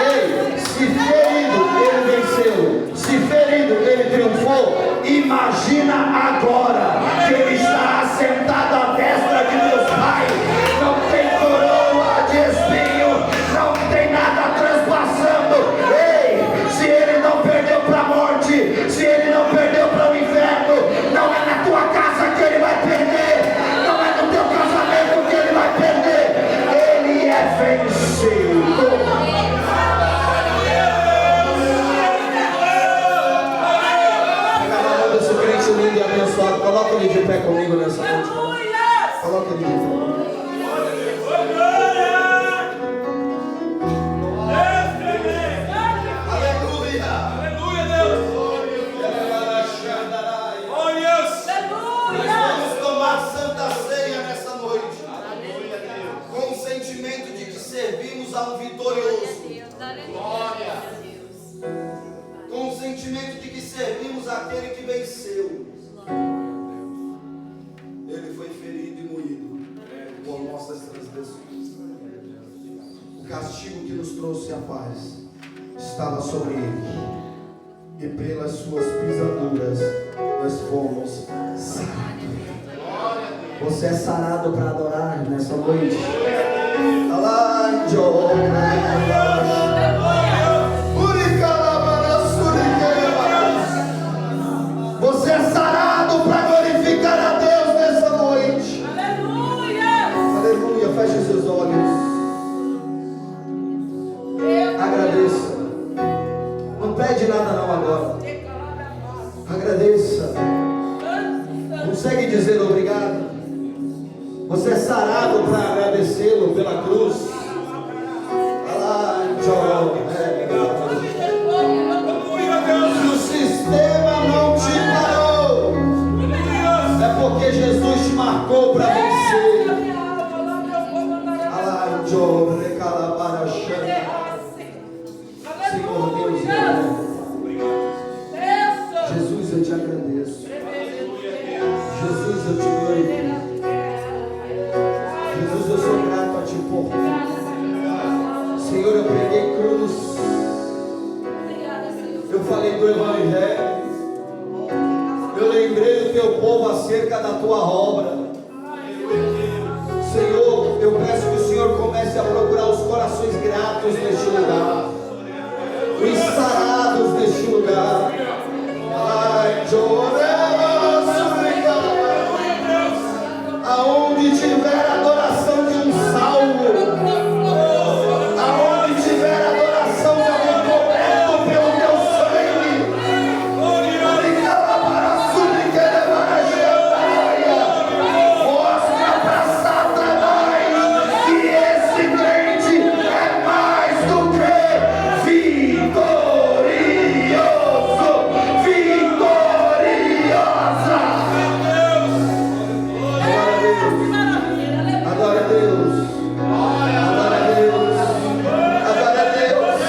Ei, se ferido ele venceu, se ferido ele triunfou, imagina agora que ele está assentado à destra de Deus Pai. Não tem coroa de espinho, não tem nada transpassando. Ei, se ele não perdeu para a morte, se ele não perdeu para o inferno, não é na tua casa que ele vai perder, não é no teu casamento que ele vai perder. Ele é vencido. Esse crente lindo e abençoado, coloca ele de pé comigo nessa noite. Coloca ele de pé comigo. Aleluia, Deus. Vamos tomar santa ceia nessa noite, com o sentimento de que servimos a um vitorioso, com o sentimento de que servimos aquele que venceu. Ele foi ferido e moído por nossas transgressões. O castigo que nos trouxe a paz estava sobre ele, e pelas suas pisaduras nós fomos sarados. Você é sarado para adorar nessa noite. Você é sarado para glorificar a Deus nessa noite. Aleluia. Feche seus olhos. Agradeça. Não pede nada não agora. Agradeça. Consegue dizer obrigado? Você é sarado para agradecê-lo pela cruz. Se o sistema não te parou, é porque Jesus te marcou para vencer. Jesus, eu sou grato a Ti por Senhor, eu preguei cruz, eu falei do Evangelho, eu lembrei do Teu povo acerca da Tua obra. Senhor, eu peço que o Senhor comece a procurar os corações gratos neste lugar, os sarados neste lugar. Ai, aonde tiver adoração de um salmo, aonde tiver adoração de alguém coberto pelo Teu sangue, mostra para Satanás que esse crente é mais do que vitorioso, vitoriosa. Adora a Deus, adora a Deus, adora a Deus.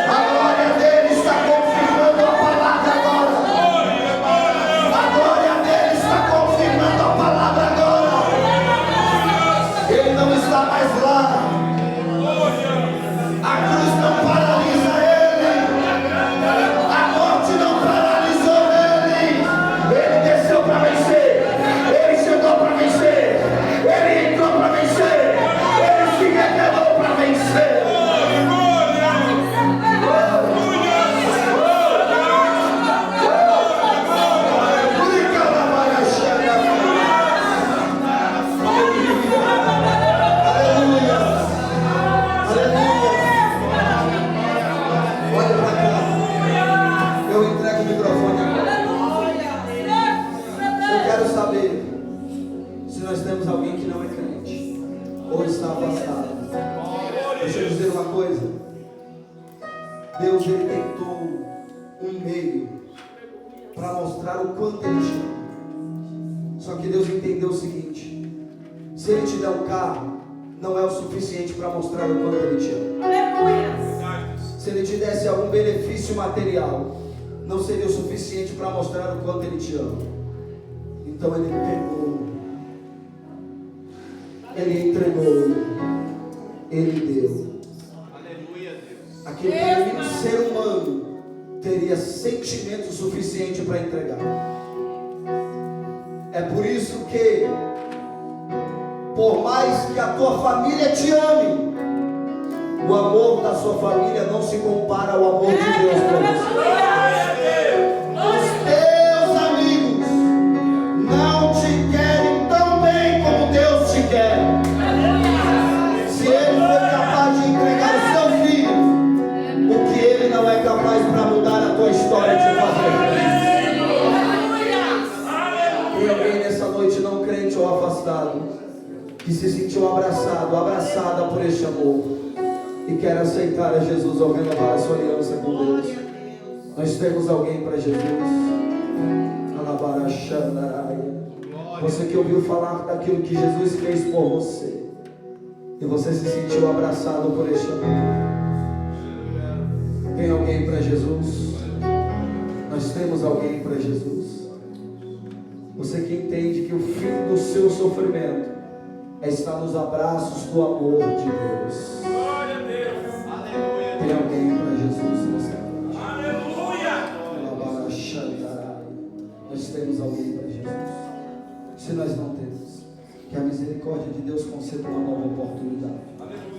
A glória dele está confirmando a palavra agora. A glória dele está confirmando a palavra agora. Ele não está mais lá. A cruz não paralisa ele. A morte não paralisou ele. Ele desceu para vencer. Ele chegou para vencer. Ele entrou para vencer. Ele se revelou para vencer. Aleluia. Aleluia. Olha para cá. Eu entrego o microfone agora. Eu quero saber se nós temos alguém que não é crente ou está afastado. Deixa eu dizer uma coisa. Deus, ele tentou um meio para mostrar o quanto ele te ama. Só que Deus entendeu o seguinte: se ele te der um carro, não é o suficiente para mostrar o quanto ele te ama. Se ele te desse algum benefício material, não seria o suficiente para mostrar o quanto ele te ama. Então ele pegou, ele entregou, ele deu. Aquilo que nenhum ser humano teria sentimento suficiente para entregar. É por isso que, por mais que a tua família te ame, o amor da sua família não se compara ao amor de Deus por você. Os teus amigos não te querem tão bem como Deus te quer. Se Ele foi capaz de entregar o seu filho, o que Ele não é capaz para mudar a tua história e te fazer feliz. Tem alguém nessa noite não crente ou afastado, que se sentiu abraçada por este amor, e quer aceitar a Jesus ao renovar a sua aliança com Deus. Nós temos alguém para Jesus. Você que ouviu falar daquilo que Jesus fez por você, e você se sentiu abraçado por este amor. Tem alguém para Jesus? Nós temos alguém para Jesus. Você que entende que o fim do seu sofrimento é estar nos abraços do amor de Deus. Tem alguém para Jesus nessa noite? Aleluia! Nós temos alguém para Jesus. Se nós não temos, que a misericórdia de Deus conceda uma nova oportunidade.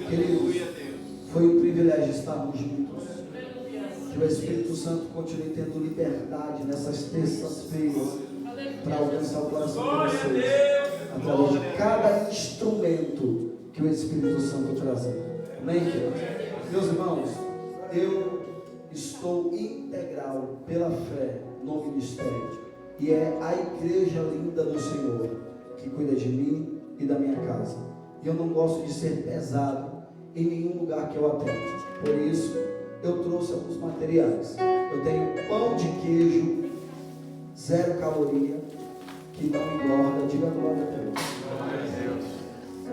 Queridos, foi um privilégio estarmos juntos. Que o Espírito Santo continue tendo liberdade nessas terças-feiras para alcançar o coração de vocês, através de cada instrumento que o Espírito Santo trazer. Amém, queridos? Meus irmãos, eu estou integral pela fé no ministério, e é a igreja linda do Senhor que cuida de mim e da minha casa. E eu não gosto de ser pesado em nenhum lugar que eu atendo. Por isso, eu trouxe alguns materiais. Eu tenho pão de queijo, 0 caloria, que não engorda. Diga glória a Deus.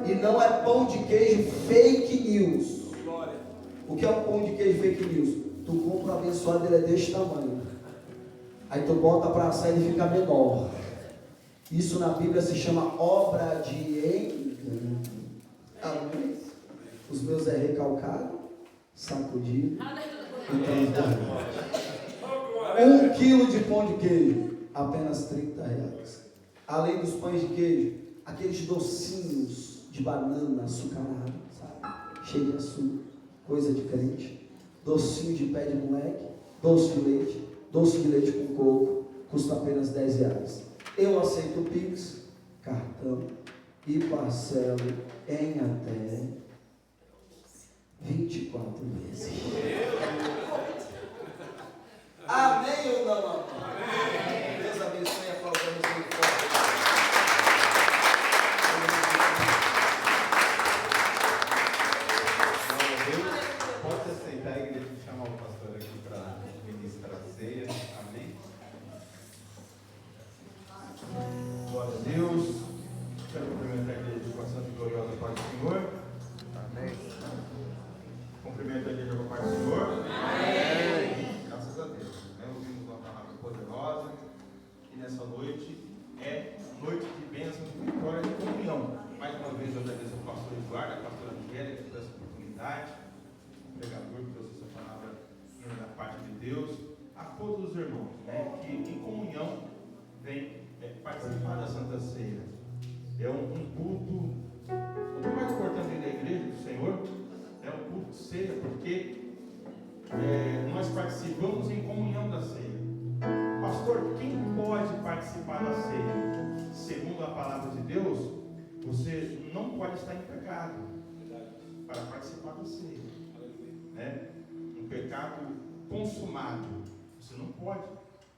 E não é pão de queijo fake news. O que é um pão de queijo fake news? Tu compra um abençoado, ele é deste tamanho. Aí tu bota para assar e ele fica menor. Isso na Bíblia se chama obra de engano. meus é recalcado, sacudido e transbordante. 1 quilo de pão de queijo, apenas R$30. Além dos pães de queijo, aqueles docinhos de banana açucarado, sabe? Cheio de açúcar, coisa diferente. Docinho de pé de moleque, doce de leite com coco, custa apenas R$10. Eu aceito o Pix, cartão e parcelo em até 24 vezes. Amém ou não? Amém. Deus abençoe a palavra de misericórdia. Pode aceitar a igreja e chamar o pastor aqui para ministrar a ceia. Amém? Glória a Deus. Quero cumprimentar a igreja com a santa e gloriosa paz do Senhor. Amém. Cumprimento a igreja com a paz do Senhor. Amém. Graças a Deus. Ouvimos uma palavra poderosa. E nessa noite é noite de bênção, de vitória, de comunhão. Mais uma vez eu agradeço ao pastor Eduardo, a pastora Angélica, por essa oportunidade. O pregador que trouxe essa palavra da parte de Deus. A todos os irmãos, né, que em comunhão vem participar da Santa Ceia. É um culto, o mais importante da igreja do Senhor é um culto de ceia, porque nós participamos em comunhão da ceia. Pastor, quem pode participar da ceia? Segundo a palavra de Deus, você não pode estar em pecado para participar da ceia, né? Um pecado consumado, você não pode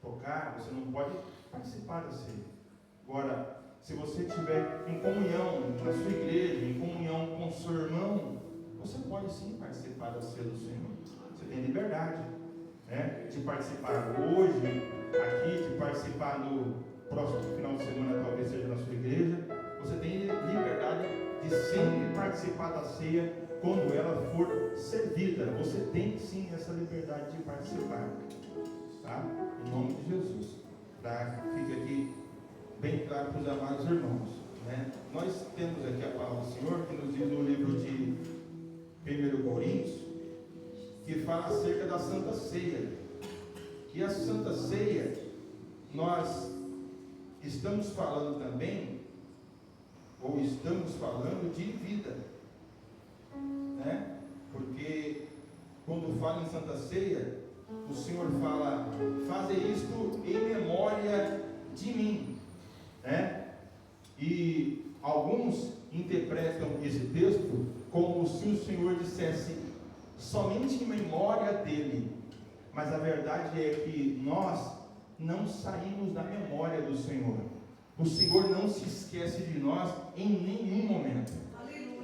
tocar, você não pode participar da ceia. Agora, se você estiver em comunhão na sua igreja, em comunhão com o seu irmão, você pode sim participar da ceia do Senhor. Você tem liberdade, né, de participar hoje, aqui, de participar no próximo final de semana, talvez seja na sua igreja. Você tem liberdade de sempre participar da ceia quando ela for servida. Você tem sim essa liberdade de participar, tá? Em nome de Jesus. Fica aqui bem claro para os amados irmãos, né? Nós temos aqui a palavra do Senhor que nos diz no livro de 1 Coríntios, que fala acerca da Santa Ceia. E a Santa Ceia, nós estamos falando também, ou estamos falando de vida, né? Porque quando fala em Santa Ceia, o Senhor fala: faze isto em memória de mim, né? E alguns interpretam esse texto como se o Senhor dissesse somente em memória dele, mas a verdade é que nós não saímos da memória do Senhor. O Senhor não se esquece de nós em nenhum momento.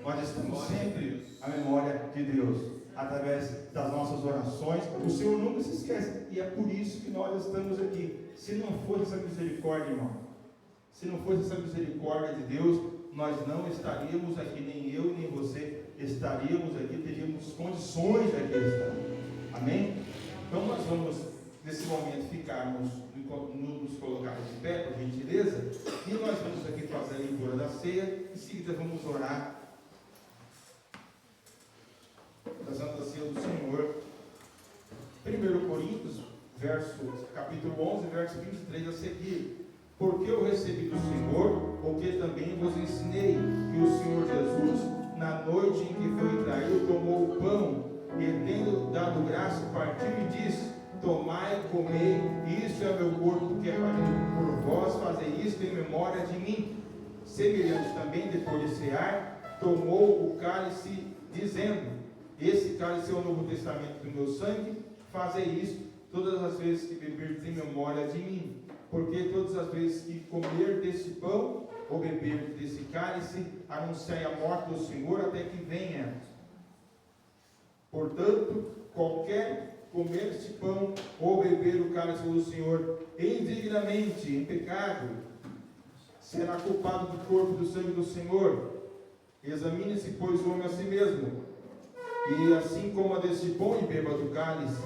Nós estamos sempre à memória de Deus, através das nossas orações. O Senhor nunca se esquece, e é por isso que nós estamos aqui. Se não fosse essa misericórdia, irmão, se não fosse essa misericórdia de Deus, nós não estaríamos aqui, nem eu nem você estaríamos aqui, teríamos condições de aqui estar. Amém? Então nós vamos, nesse momento, nos colocarmos de pé, por gentileza, e nós vamos aqui fazer a leitura da ceia. Em seguida vamos orar da Santa Ceia do Senhor. 1 Coríntios, capítulo 11, verso 23 a seguir. Porque eu recebi do Senhor o que também vos ensinei, que o Senhor Jesus, na noite em que foi traído, tomou o pão, e tendo dado graça, partiu e disse: tomai e comei, isto é o meu corpo que é partido por vós, fazei isto em memória de mim. Semelhante também, depois de cear, tomou o cálice, dizendo: esse cálice é o Novo Testamento do meu sangue, fazei isto todas as vezes que beberdes em memória de mim. Porque todas as vezes que comer desse pão ou beber desse cálice, anunciai a morte do Senhor até que venha. Portanto, qualquer comer este pão ou beber o cálice do Senhor indignamente, em pecado, será culpado do corpo e do sangue do Senhor. Examine-se, pois, o homem a si mesmo, e assim coma deste pão e beba do cálice.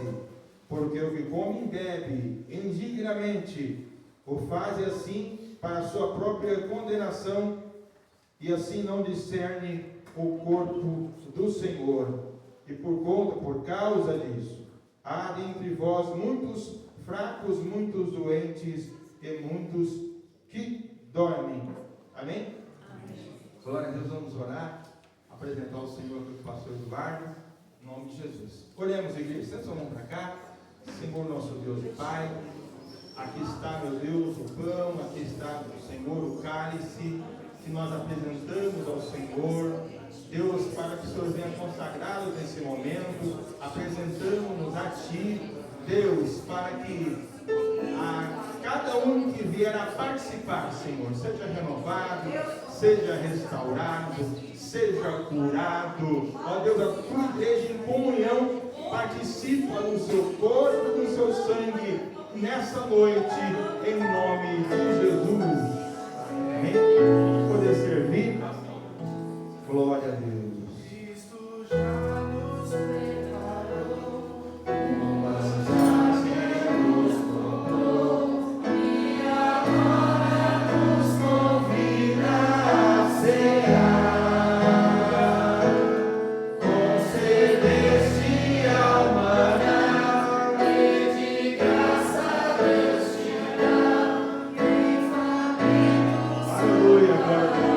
Porque o que come e bebe indignamente o faz assim para a sua própria condenação, e assim não discerne o corpo do Senhor. E por causa disso, há entre vós muitos fracos, muitos doentes e muitos que dormem. Amém? Glória a Deus, vamos orar, apresentar o Senhor para o pastor Eduardo, em nome de Jesus. Oremos, igreja, senta sua mão para cá. Senhor nosso Deus e Pai, aqui está, meu Deus, o pão, aqui está, Senhor, o cálice que nós apresentamos ao Senhor. Deus, para que o Senhor venha consagrá-los nesse momento, apresentamos-nos a Ti, Deus, para que cada um que vier a participar, Senhor, seja renovado, seja restaurado, seja curado. Ó Deus, a tua igreja em comunhão participa do seu corpo e do seu sangue nessa noite, em nome de Jesus. Amém? Poder servir. Glória a Deus. Cristo já nos preparou, nos comprou e agora nos convida a cear. Concedeste ao maná e de graça Deus te dá, em famintos. Aleluia, glória a Deus.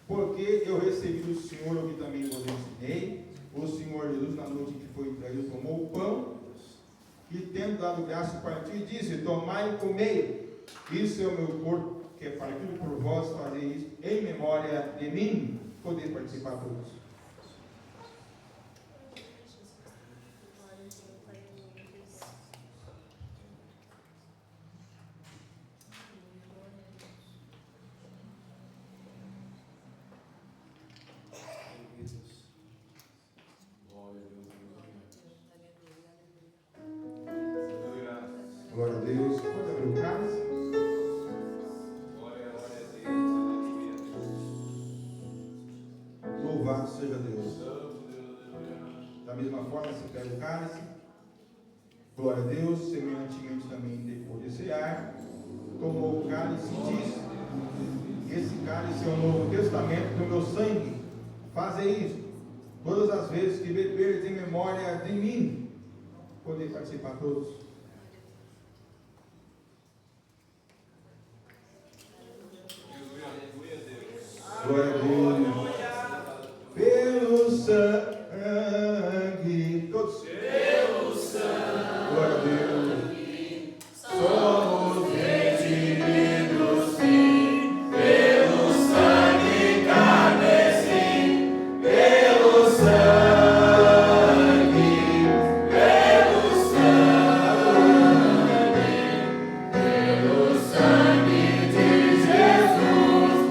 Porque eu recebi do Senhor o que também vos ensinei. O Senhor Jesus, na noite em que foi traído, tomou o pão e, tendo dado graça, partiu e disse: tomai e comei, isso é o meu corpo, que é partido por vós, fazei isso em memória de mim. Poder participar todos. Glória a Deus. Pode abrir o cálice? Glória a Deus. Louvado seja Deus. Da mesma forma, se pega o cálice. Glória a Deus. Semelhantemente também, depois de cear, tomou o cálice e disse: esse cálice é o novo testamento do meu sangue. Fazei isso todas as vezes que beberdes em memória de mim. Poder participar todos. Glória a Deus. Pelo sangue. Todos. Pelo sangue. Glória a Deus. Somos redimidos, sim. Pelo sangue carmesim. Pelo sangue. Pelo sangue. Pelo sangue de Jesus.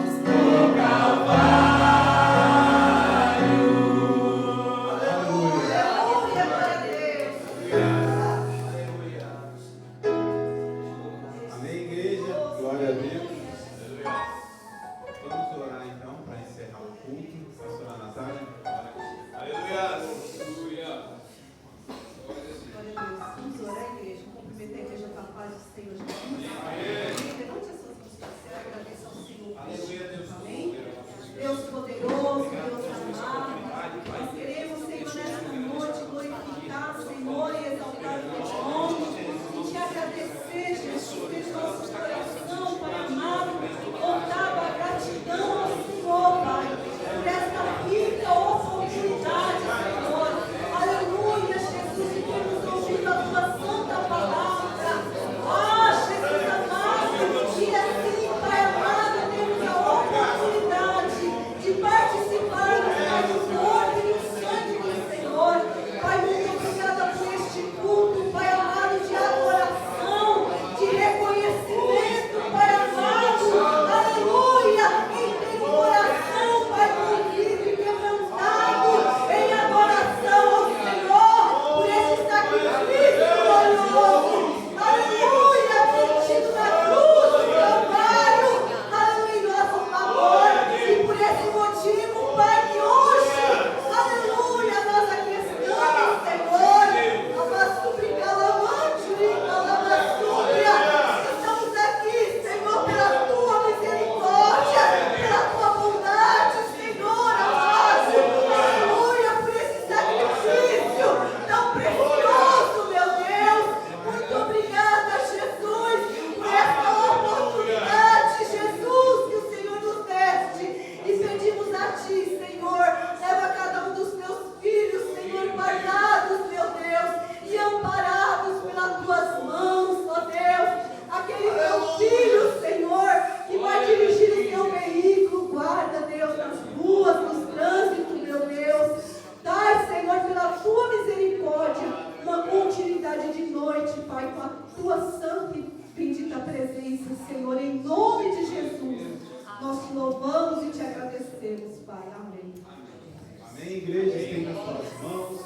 Pai. Amém. Amém, igreja? Estenda as tuas mãos.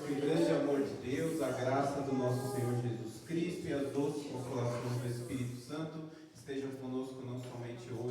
Que o grande amor de Deus, a graça do nosso Senhor Jesus Cristo e as doces consolações do Espírito Santo estejam conosco não somente hoje,